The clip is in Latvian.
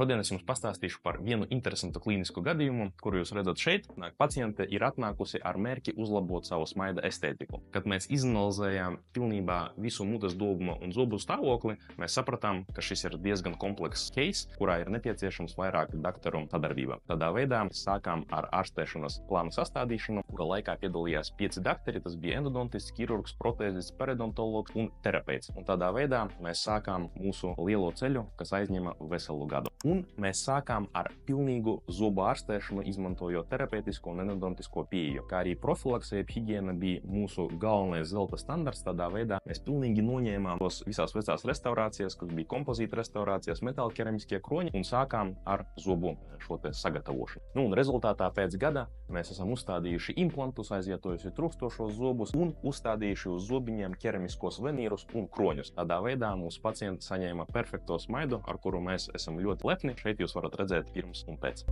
Šodien es jums pastāstīšu par vienu interesantu klīnisku gadījumu, kuru jūs redzat šeit. Paciente ir atnākusi ar mērķi uzlabot savu smaida estētiku. Kad mēs izanalizējām pilnībā visu mutes dūgumu un zobu stāvokli, mēs sapratām, ka šis ir diezgan komplekss case, kurā ir nepieciešams vairāk daktaru sadarbība. Tādā veidā sākām ar ārstēšanas plānu sastādīšanu, kura laikā piedalījās 5 daktari. Tas bija endodontists, ķirurgs, protēzists, periodontologs un terapeits. Un tādā veidā mēs sākām mūsu lielo ceļu, kas aizņēma veselu gadu. Un mēs sākām ar pilnīgu zobu ārstēšanu, izmantojot terapeitisko un endodontisko pieeju, kā arī profilakse jeb higiēna bija mūsu galvenais zelta standarts. Tādā veidā mēs pilnīgi noņēmām tos visās vecās restaurācijas, kas bija kompozīta restaurācijas, metāla keramiskie kroņi, un sākām ar zobu šo te sagatavošanu. Nu, un rezultātā pēc gada mēs esam uzstādījuši implantus, aizvietojuši trūkstošos zobus un uzstādījuši uz zobiņiem keramiskos venīrus un kroņus. Tādā veidā mūsu pacienti saņēma perfekto smaidu, ar kuru mēs esam ļoti lepni. Šeit jūs varat redzēt pirms un pēc.